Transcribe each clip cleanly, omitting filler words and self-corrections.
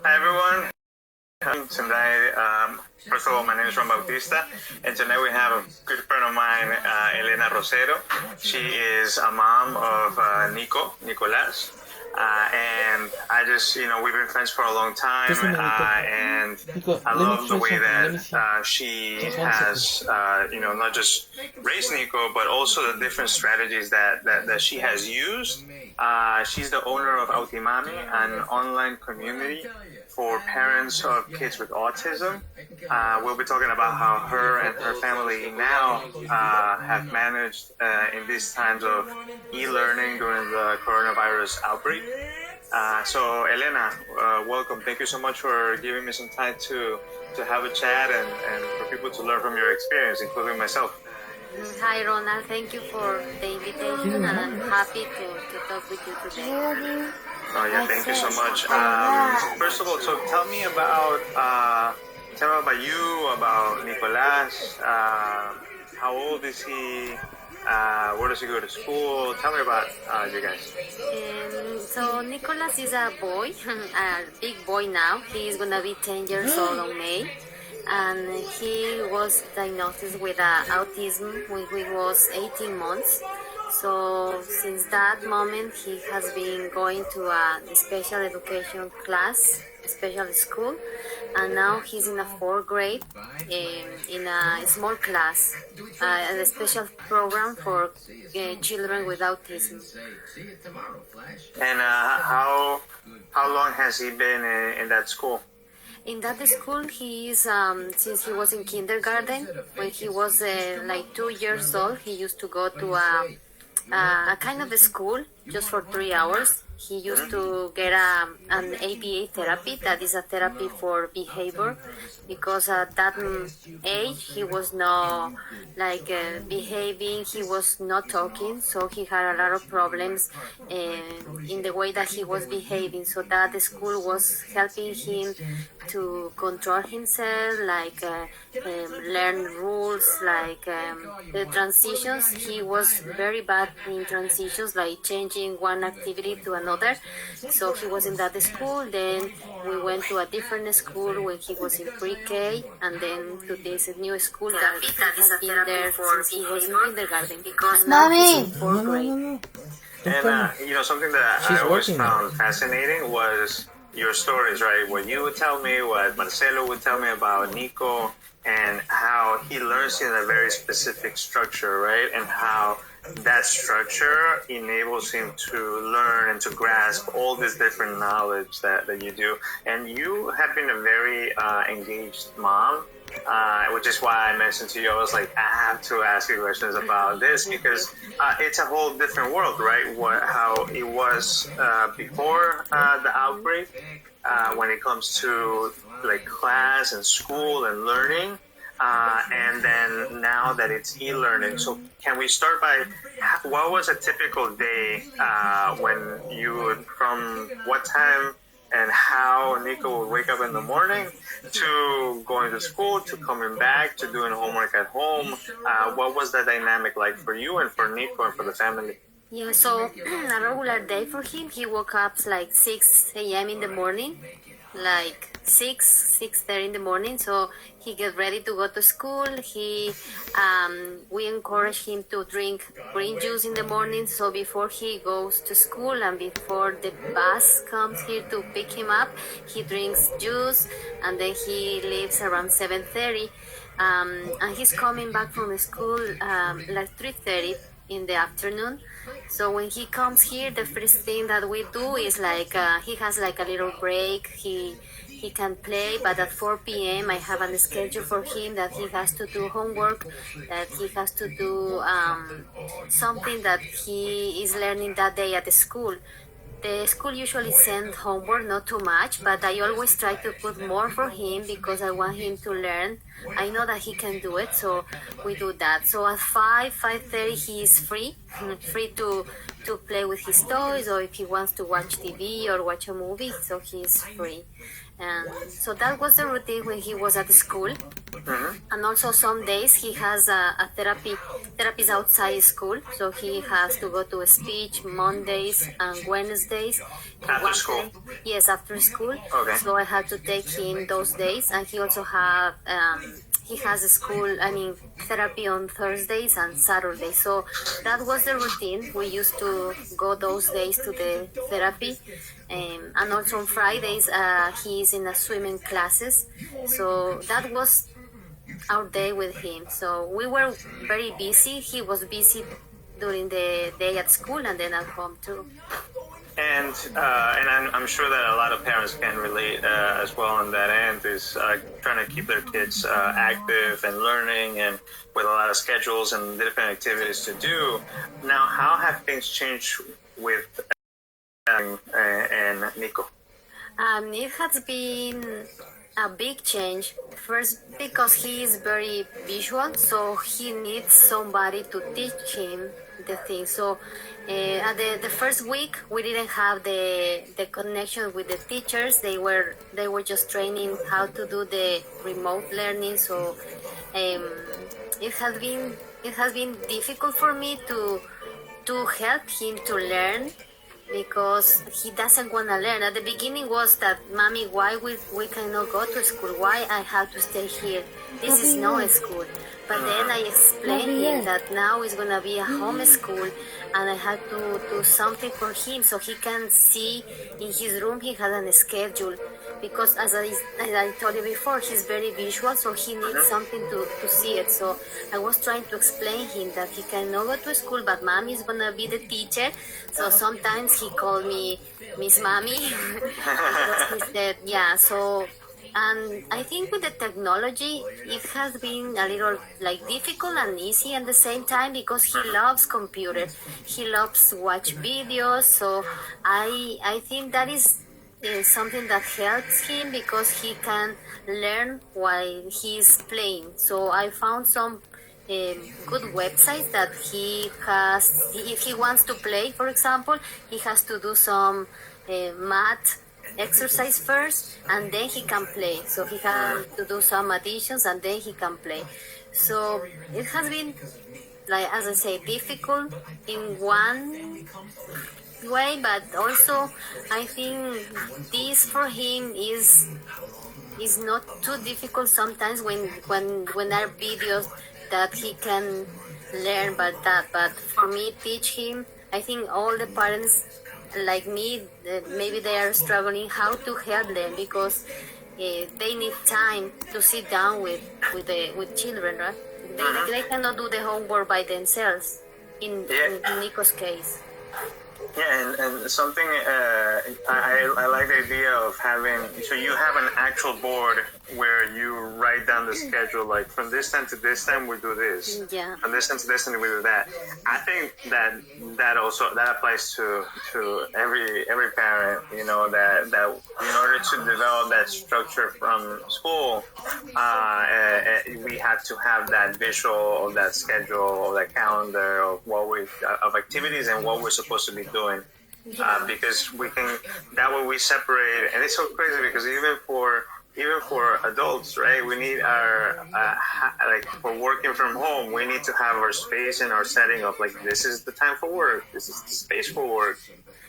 Hi everyone. Tonight, first of all, my name is Ron Bautista, and tonight we have a good friend of mine, Elena Rosero. She is a mom of Nicolas, and I just, we've been friends for a long time, and I love the way that she has, not just raised Nico, but also the different strategies that she has used. She's the owner of AutiMami, an online community for parents of kids with autism. We'll be talking about how her and her family now have managed in these times of e-learning during the coronavirus outbreak. So Elena, welcome. Thank you so much for giving me some time to have a chat and for people to learn from your experience, including myself. Hi Ronald, thank you for the invitation, and I'm happy to talk with you today. Oh yeah, thank you so much. First of all, so tell me about you, about Nicolas. How old is he? Where does he go to school? Tell me about you guys. So Nicolas is a boy, a big boy now. He is gonna be 10 years old on May. And he was diagnosed with autism when he was 18 months. So since that moment, he has been going to a special education class, special school, and now he's in a 4th grade in a small class, a special program for children with autism. And how long has he been in that school? In that school, he is, since he was in kindergarten, when he was like 2 years old, he used to go to a kind of a school just for 3 hours. He used to get an ABA therapy, that is a therapy for behavior, because at that age he was not behaving, he was not talking, so he had a lot of problems in the way that he was behaving. So that school was helping him to control himself, learn rules, the transitions. He was very bad in transitions, like changing one activity to another. So he was in that school. Then we went to a different school when he was in pre-K, and then to this new school that has been there since he was in kindergarten, because now he's in 4th grade. And something that I always found fascinating was your stories, right? What you would tell me, what Marcelo would tell me about Nico, and how he learns in a very specific structure, right? And how that structure enables him to learn and to grasp all this different knowledge that you do. And you have been a very engaged mom, which is why I mentioned to you, I was like, I have to ask you questions about this, because it's a whole different world, right? How it was before the outbreak, when it comes to like class and school and learning, and then now that it's e-learning. So can we start by, what was a typical day when you would, from what time and how Nico would wake up in the morning to going to school, to coming back, to doing homework at home? What was the dynamic like for you and for Nico and for the family? Yeah, so a regular day for him, he woke up like 6 a.m. in the morning, like 6:30 in the morning. So he get ready to go to school. We encourage him to drink green juice in the morning. So before he goes to school and before the bus comes here to pick him up, he drinks juice, and then he leaves around 7:30. And he's coming back from school like 3:30 in the afternoon. So when he comes here, the first thing that we do is he has like a little break. He can play, but at 4 p.m. I have a schedule for him that he has to do homework, that he has to do something that he is learning that day at the school. The school usually sends homework, not too much, but I always try to put more for him because I want him to learn. I know that he can do it, so we do that. So at 5:30 he is free to to play with his toys, or if he wants to watch TV or watch a movie, so he's free. And so that was the routine when he was at school. And also some days he has a therapist outside school, so he has to go to a speech Mondays and Wednesdays. After school? Yes, after school. Okay. So I had to take him those days, and he also he has a school, therapy on Thursdays and Saturdays. So that was the routine. We used to go those days to the therapy. And also on Fridays, he's in a swimming classes. So that was our day with him. So we were very busy. He was busy during the day at school and then at home too. And I'm sure that a lot of parents can relate as well on that end, is trying to keep their kids active and learning, and with a lot of schedules and different activities to do. Now, how have things changed with and Nico? It has been a big change. First, because he is very visual, so he needs somebody to teach him the thing. So at the first week, we didn't have the connection with the teachers. They were just training how to do the remote learning. So it has been difficult for me to help him to learn, because he doesn't want to learn. At the beginning was that, Mommy, why we cannot go to school? Why I have to stay here? This is no school. But then I explained him that now it's going to be a home school, and I had to do something for him so he can see in his room. He has a schedule, because as I told you before, he's very visual, so he needs something to see it. So I was trying to explain him that he cannot go to school, but Mommy is going to be the teacher. So sometimes he called me Miss Mommy. Because he said, yeah, so... And I think with the technology, it has been a little difficult and easy at the same time, because he loves computer. He loves watch videos. So I think that is something that helps him, because he can learn while he's playing. So I found some good websites that he has. If he wants to play, for example, he has to do some math exercise first, and then he can play. So he has to do some additions, and then he can play. So it has been, as I say, difficult in one way, but also I think this for him is not too difficult sometimes when there are videos that he can learn. But for me, teach him, I think all the parents like me, maybe they are struggling how to help them, because they need time to sit down with children, right? They cannot do the homework by themselves in Nico's case. Yeah, and something I like the idea of having, so you have an actual board where you write down the schedule, like from this time to this time we do this, from this time to this time we do that. I think that also applies to every parent, that in order to develop that structure from school, we have to have that visual of that schedule, of that calendar of activities and what we're supposed to be doing. Because we can, that way we separate, and it's so crazy because even for adults, right? We need our for working from home, we need to have our space and our setting of this is the time for work, this is the space for work.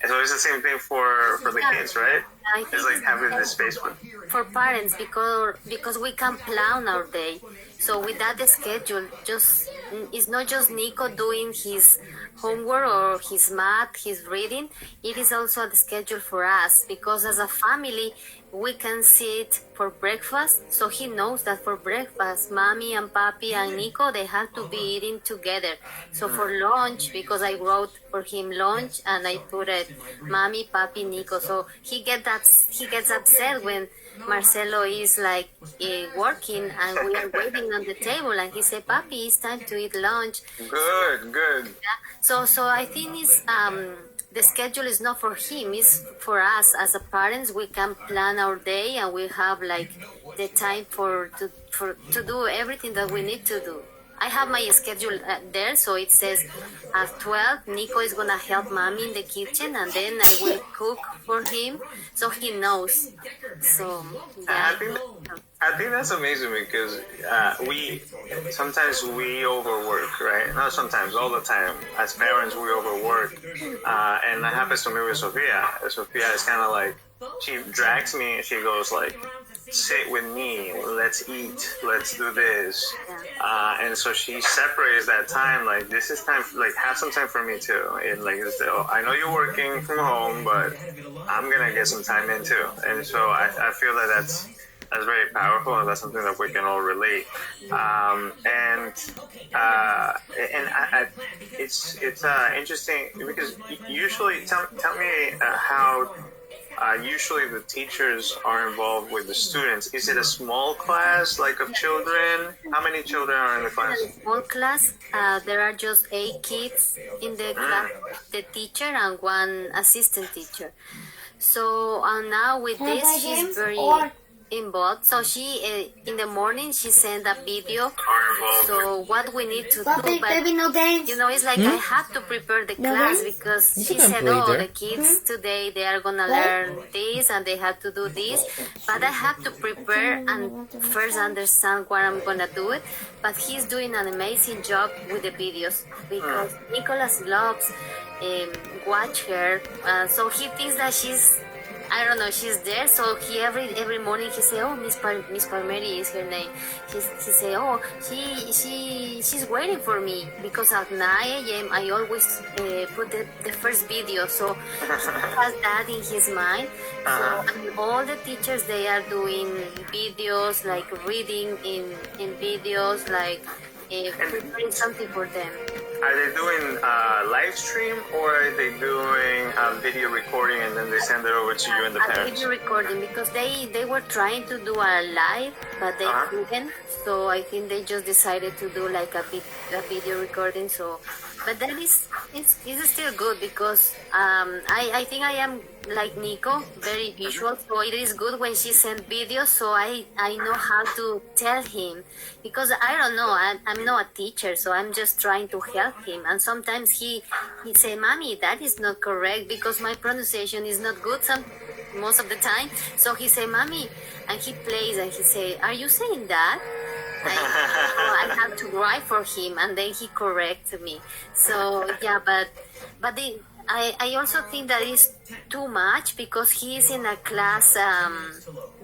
And so it's the same thing for the kids, right? It's having this space for parents, because we can plan our day. So with that schedule, it's not just Nico doing his homework or his math, his reading. It is also the schedule for us, because as a family, we can sit for breakfast. So he knows that for breakfast, Mommy and Papi and Nico, they have to be eating together. So for lunch, because I wrote for him lunch and I put it Mommy, Papi, Nico. So he gets upset when Marcelo is working and we are waiting on the table, and he said, Papi, it's time to eat lunch. Good. Yeah. So I think it's the schedule is not for him, it's for us as a parents. We can plan our day, and we have the time to do everything that we need to do. I have my schedule there, so it says at 12, Nico is gonna help mommy in the kitchen, and then I will cook for him, so he knows. So yeah. I think that's amazing because we sometimes we overwork, right? Not sometimes, all the time. As parents, we overwork, and that happens to me with Sophia. Sophia is kind of like, she drags me and she goes like, sit with me, let's eat, let's do this, and so she separates that time, like this is time, like have some time for me too, and like I know you're working from home, but I'm gonna get some time in too. And so I feel that that's very powerful, and that's something that we can all relate. It's interesting because usually, tell me how usually the teachers are involved with the students. Is it a small class, like of children? How many children are in the class? Small class. There are just 8 kids in the class, the teacher and 1 assistant teacher. So now with this, she's very involved. So she in the morning she sent a video. So what we need to do, but you know, it's like I have to prepare the class because she said, "Oh, the kids today they are gonna learn this and they have to do this," but I have to prepare and first understand what I'm gonna do it. But he's doing an amazing job with the videos because Nicholas loves watch her, so he thinks that she's, I don't know, she's there. So he every morning he say, "Oh, Miss Palmieri is her name." He say, "Oh, she's waiting for me," because at 9 a.m. I always put the first video. So he has that in his mind. So and all the teachers, they are doing videos, like reading in videos, like preparing something for them. Are they doing live stream, or are they doing video recording and then they send it over to you and the parents? Video recording, because they were trying to do a live, but they couldn't. So I think they just decided to do like a video recording. So, but that is it's still good because I think I am like Nico, very visual. So it is good when she sends videos. So I know how to tell him, because I don't know, I'm not a teacher, so I'm just trying to help him. And sometimes he say, "Mommy, that is not correct," because my pronunciation is not good most of the time. So he say, "Mommy," and he plays and he say, "Are you saying that?" I have to write for him, and then he corrects me. So yeah, but I also think that is too much because he is in a class.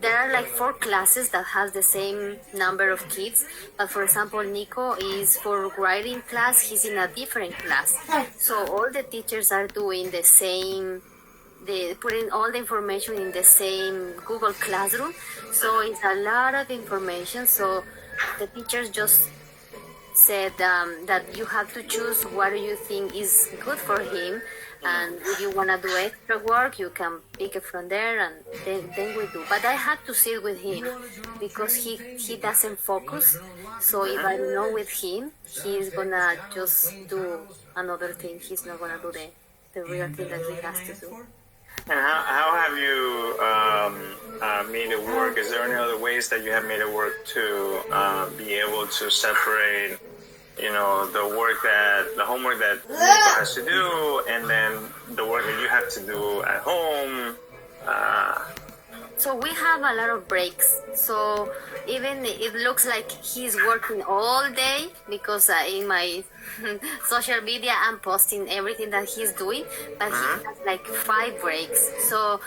There are like 4 classes that has the same number of kids. But for example, Nico is for writing class. He's in a different class. So all the teachers are doing the same. They putting all the information in the same Google Classroom. So it's a lot of information. So the teachers just said that you have to choose what you think is good for him, and if you want to do extra work, you can pick it from there, and then we do. But I had to sit with him because he doesn't focus. So if I know with him, he's gonna just do another thing. He's not gonna do the real thing that he has to do. And how have you made it work? Is there any other ways that you have made it work to be able to separate, you know, the homework that Nico has to do, and then the work that you have to do at home? So we have a lot of breaks. So even it looks like he's working all day because in my social media I'm posting everything that he's doing, but he has like 5 breaks. So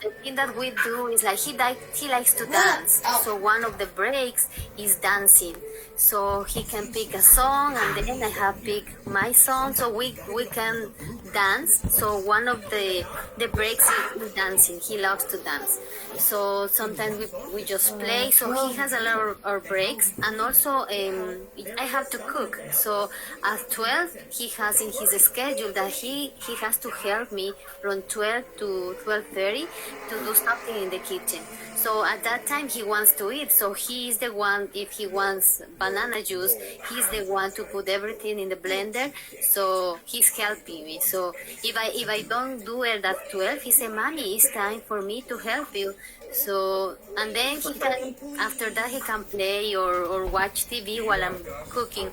the thing that we do is like he likes to dance. So one of the breaks is dancing. So he can pick a song, and then I have picked my song, so we can dance. So one of the breaks is dancing. He loves to dance. So sometimes we just play. So he has a lot of breaks, and also I have to cook. So at 12 he has in his schedule that he has to help me from 12 to 12:30 to do something in the kitchen. So at that time he wants to eat. So he is the one, if he wants banana juice, he's the one to put everything in the blender. So he's helping me. So if I don't do it at 12, he said, Mommy, it's time for me to help you. So, and then he can, after that he can play or watch TV while I'm cooking.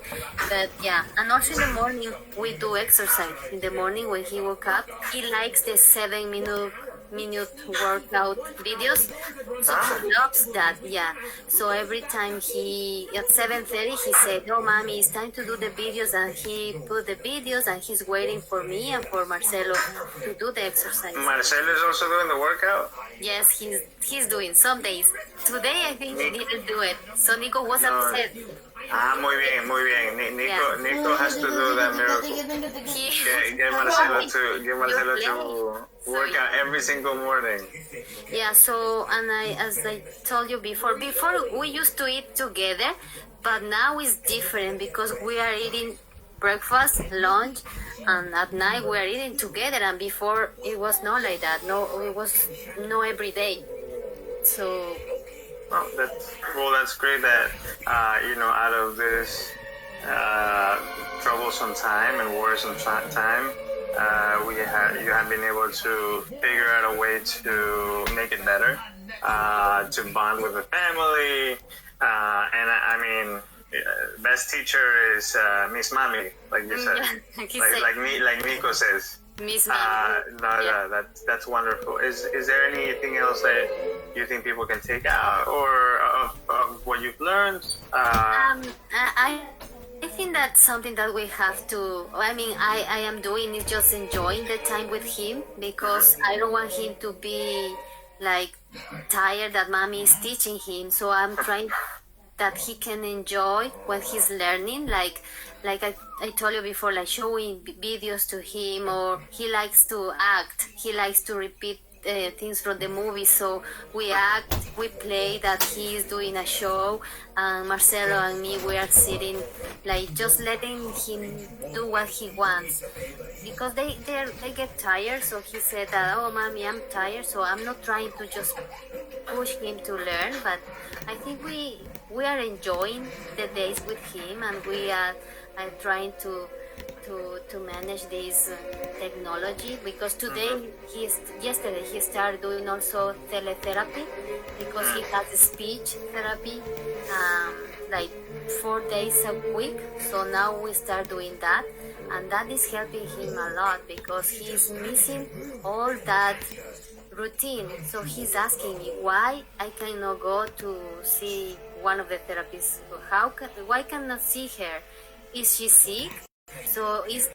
But yeah, and also in the morning we do exercise. In the morning when he woke up, he likes the 7-minute workout videos. So he loves that, yeah. So every time he, at 7:30, he said, "No, Mommy, it's time to do the videos." And he put the videos and he's waiting for me and for Marcelo to do the exercise. Marcelo is also doing the workout? Yes, he's doing some days. Today I think he didn't do it. So Nico was upset. Muy bien, muy bien. Nico has to do that miracle. Get Marcelo to work out every single morning. Yeah, so, and as I told you before we used to eat together, but now it's different because we are eating breakfast, lunch, and at night we are eating together. And before it was not like that. No, it was no every day. So. Oh, that's great that out of this troublesome time and worrisome time, you have been able to figure out a way to make it better, to bond with the family, and I mean, best teacher is Miss Mami, like you said, like Nico says. Miss Mami. That's wonderful. Is there anything else that you think people can take out or of what you've learned? I think that's something that we have to. I mean, I am doing is just enjoying the time with him because I don't want him to be like tired that Mommy is teaching him. So I'm trying that he can enjoy what he's learning, like I told you before, like showing videos to him, or he likes to act, he likes to repeat things from the movie, so we act, we play that he is doing a show, and Marcelo and me, we are sitting, like just letting him do what he wants, because they get tired. So he said that, "Oh, Mommy, I'm tired," so I'm not trying to just push him to learn, but I think we are enjoying the days with him, and we are trying to manage this technology, because yesterday he started doing also teletherapy because he has speech therapy like 4 days a week. So now we start doing that, and that is helping him a lot because he's missing all that routine. So he's asking me why I cannot go to see one of the therapists. Why cannot see her? Is she sick? So it's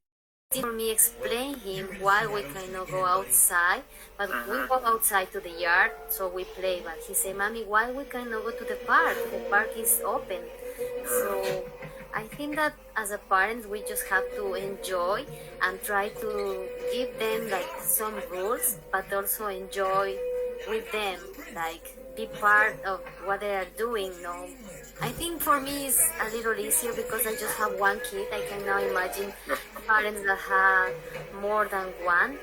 for me explain him why we cannot go outside, but we go outside to the yard, so we play. But he said, "Mommy, why we cannot go to the park? The park is open." So I think that as a parent, we just have to enjoy and try to give them like some rules, but also enjoy with them, like be part of what they are doing. No, I think for me it's a little easier because I just have one kid. I can now imagine parents that have more than one.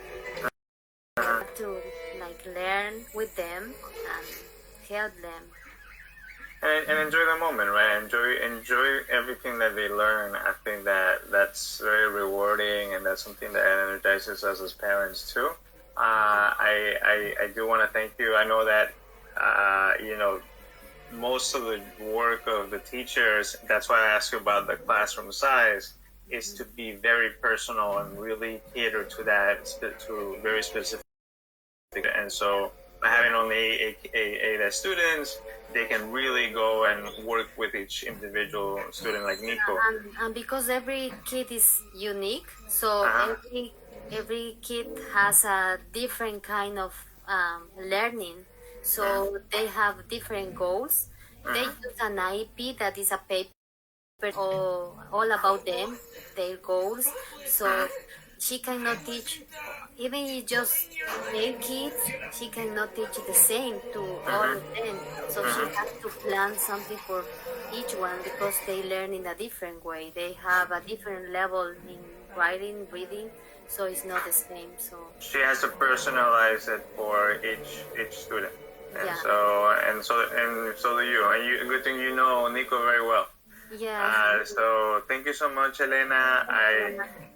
I have to like learn with them and help them. And enjoy the moment, right? Enjoy everything that they learn. I think that's very rewarding, and that's something that energizes us as parents too. I do want to thank you. I know that most of the work of the teachers, that's why I asked you about the classroom size, is to be very personal and really cater to that, to very specific. And so by having only eight students, they can really go and work with each individual student like Nico. And because every kid is unique, so every kid has a different kind of learning. So they have different goals. They use an IEP that is a paper all about them, their goals. So she cannot teach, even if just 8 kids, she cannot teach the same to all of them. So she has to plan something for each one because they learn in a different way. They have a different level in writing, reading, so it's not the same. So she has to personalize it for each student. And Yeah. so do you. And good thing you know Nico very well. Yeah. So thank you so much, Elena.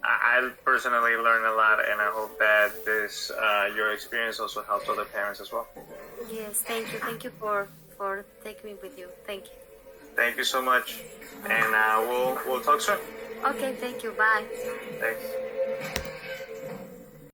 I personally learned a lot, and I hope that this your experience also helps other parents as well. Yes, thank you. Thank you for taking me with you. Thank you. Thank you so much, and we'll talk soon. Okay, thank you. Bye. Thanks.